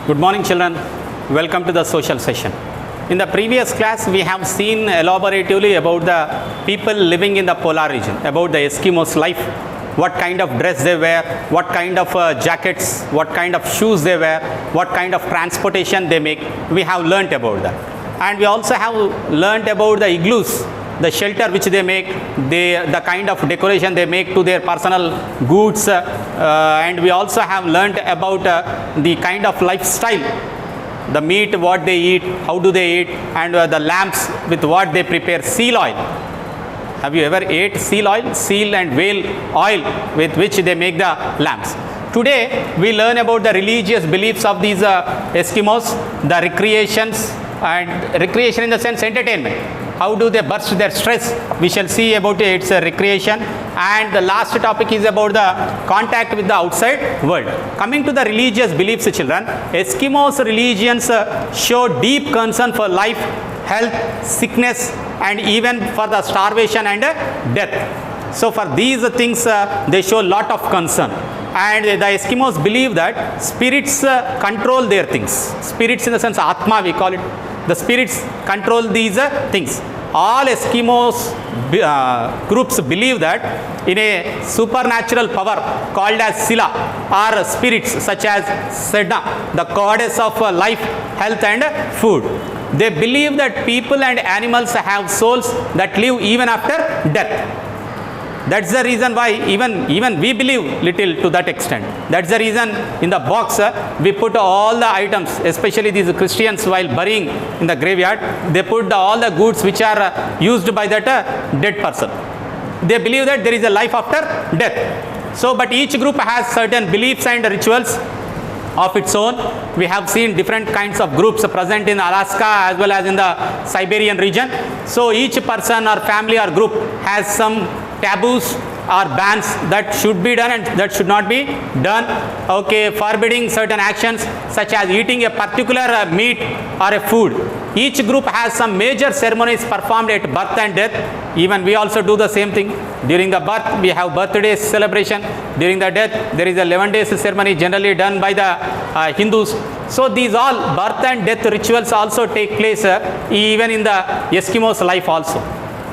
Good morning, children. Welcome to the social session. In the previous class, we have seen elaboratively about the people living in the polar region, about the Eskimos' life, what kind of dress they wear, what kind of jackets, what kind of shoes they wear, what kind of transportation they make. We have learnt about that. And we also have learnt about the igloos, the shelter which they make, the kind of decoration they make to their personal goods, and we also have learnt about the kind of lifestyle, the meat, what they eat, how do they eat, and the lamps with what they prepare, seal oil. Have you ever ate seal oil? Seal and whale oil with which they make the lamps. Today we learn about the religious beliefs of these Eskimos, the recreations, and recreation in the sense entertainment. How do they burst their stress? We shall see about its recreation. And the last topic is about the contact with the outside world. Coming to the religious beliefs, children, Eskimos' religions show deep concern for life, health, sickness, and even for the starvation and death. So for these things, they show lot of concern. And the Eskimos believe that spirits control their things. Spirits in the sense Atma, we call it. The spirits control these things. All Eskimos groups believe that in a supernatural power called as Sila, or spirits such as Sedna, the goddess of life, health and food. They believe that people and animals have souls that live even after death. That's the reason why even we believe little to that extent. That's the reason in the box we put all the items, especially these Christians while burying in the graveyard, they put all the goods which are used by that dead person. They believe that there is a life after death. So, but each group has certain beliefs and rituals of its own. We have seen different kinds of groups present in Alaska as well as in the Siberian region. So each person or family or group has some taboos or bans that should be done and that should not be done. Okay, forbidding certain actions such as eating a particular meat or a food. Each group has some major ceremonies performed at birth and death. Even we also do the same thing. During the birth, we have birthday celebration. During the death, there is a 11 days ceremony generally done by the Hindus. So these all birth and death rituals also take place even in the Eskimos' life also.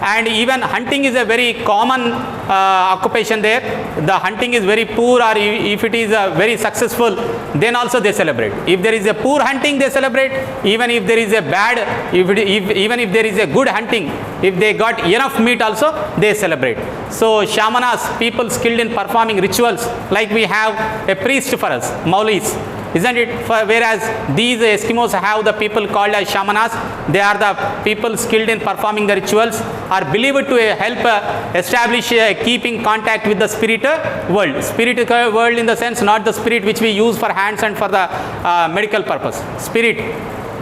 And even hunting is a very common occupation there. The hunting is very poor, or if it is very successful, then also they celebrate. If there is a poor hunting, they celebrate. Even if there is a bad, even if there is a good hunting, if they got enough meat also, they celebrate. So shamanas, people skilled in performing rituals, like we have a priest for us, Maulis, isn't it? Whereas these Eskimos have the people called as shamanas. They are the people skilled in performing the rituals, are believed to help establish keeping contact with the spirit world. Spirit world in the sense not the spirit which we use for hands and for the medical purpose. Spirit,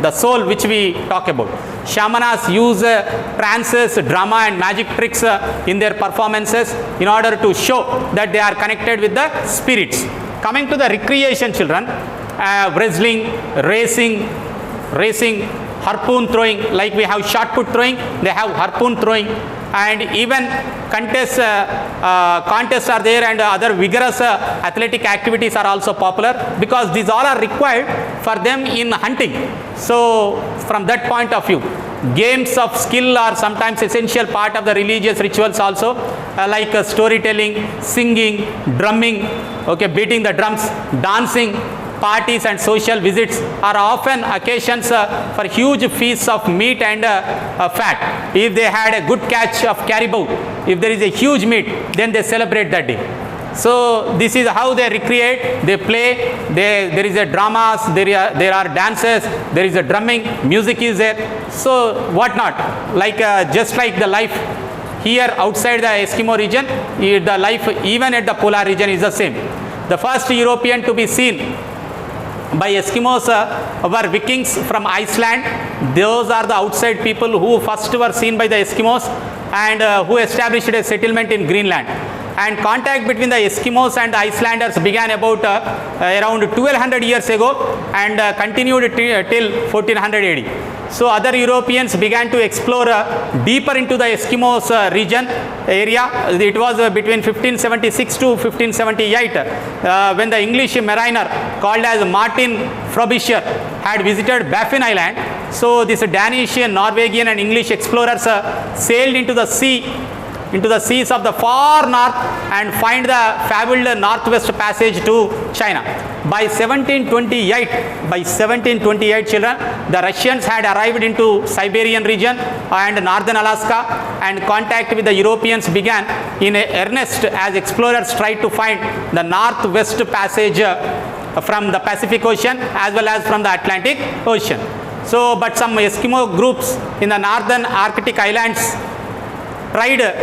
the soul which we talk about. Shamanas use trances, drama and magic tricks in their performances in order to show that they are connected with the spirits. Coming to the recreation, children, wrestling, racing, harpoon throwing, like we have shot put throwing, they have harpoon throwing, and even contests are there, and other vigorous athletic activities are also popular because these all are required for them in hunting. So from that point of view, games of skill are sometimes essential part of the religious rituals also, like storytelling, singing, drumming, okay, beating the drums, dancing, parties and social visits are often occasions for huge feasts of meat and fat. If they had a good catch of caribou, if there is a huge meat, then they celebrate that day. So this is how they recreate, they play, there is a dramas, there are dances, there is a drumming, music is there. So what not, like just like the life here outside the Eskimo region, the life even at the polar region is the same. The first European to be seen by Eskimos were Vikings from Iceland. Those are the outside people who first were seen by the Eskimos and who established a settlement in Greenland. And contact between the Eskimos and the Icelanders began about around 1200 years ago and continued till 1400 AD. So other Europeans began to explore deeper into the Eskimos region area. It was between 1576 to 1578 when the English mariner called as Martin Frobisher had visited Baffin Island. So this Danish, Norwegian and English explorers sailed into the seas of the far north and find the fabled northwest passage to China. By 1728 children, the Russians had arrived into Siberian region and northern Alaska, and contact with the Europeans began in earnest as explorers tried to find the northwest passage from the Pacific Ocean as well as from the Atlantic Ocean. So, but some Eskimo groups in the northern Arctic islands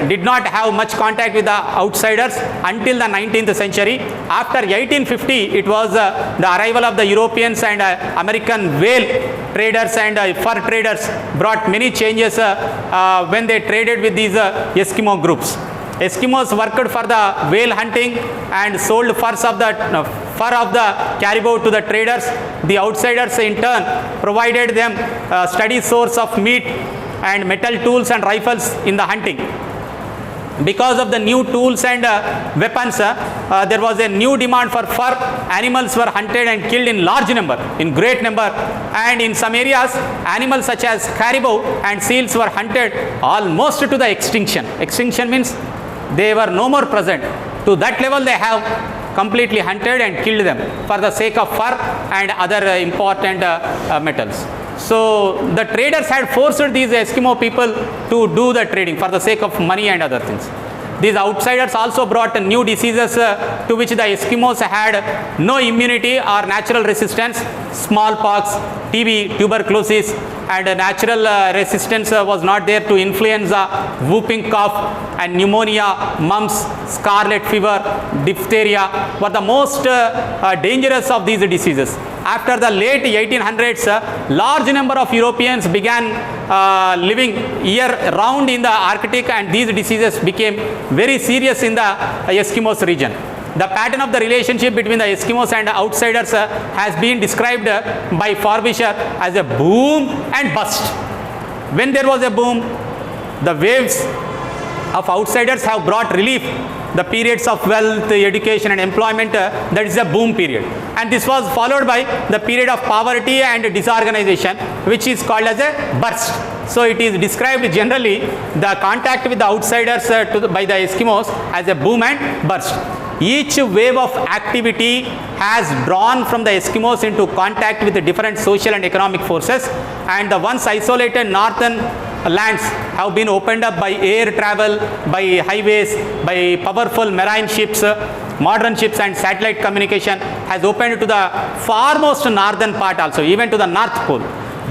did not have much contact with the outsiders until the 19th century. After 1850, it was the arrival of the Europeans and American whale traders and fur traders brought many changes when they traded with these Eskimo groups. Eskimos worked for the whale hunting and sold fur of the caribou to the traders. The outsiders in turn provided them a steady source of meat and metal tools and rifles in the hunting. Because of the new tools and weapons, there was a new demand for fur. Animals were hunted and killed in large number, in great number, and in some areas, animals such as caribou and seals were hunted almost to the extinction. Extinction means they were no more present. To that level, they have completely hunted and killed them for the sake of fur and other important metals. So the traders had forced these Eskimo people to do the trading for the sake of money and other things. These outsiders also brought new diseases to which the Eskimos had no immunity or natural resistance. Smallpox, TB, tuberculosis, and natural resistance was not there to influenza, whooping cough, and pneumonia, mumps, scarlet fever, diphtheria were the most dangerous of these diseases. After the late 1800s, large number of Europeans began living year-round in the Arctic, and these diseases became very serious in the Eskimos region. The pattern of the relationship between the Eskimos and outsiders has been described by Frobisher as a boom and bust. When there was a boom, the waves of outsiders have brought relief. The periods of wealth, education and employment, that is a boom period. And this was followed by the period of poverty and disorganization, which is called as a burst. So it is described generally the contact with the outsiders by the Eskimos as a boom and burst. Each wave of activity has drawn from the Eskimos into contact with the different social and economic forces, and the once isolated northern lands have been opened up by air travel, by highways, by powerful marine ships. Modern ships and satellite communication has opened to the farmost northern part also, even to the North Pole.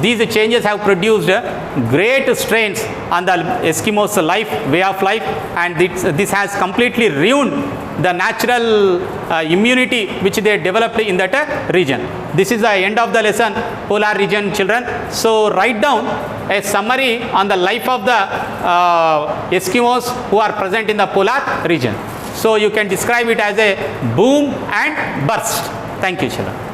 These changes have produced great strains on the Eskimos' way of life, and this has completely ruined the natural immunity which they developed in that region. This is the end of the lesson, polar region children. So write down a summary on the life of the Eskimos who are present in the polar region. So you can describe it as a boom and burst. Thank you children.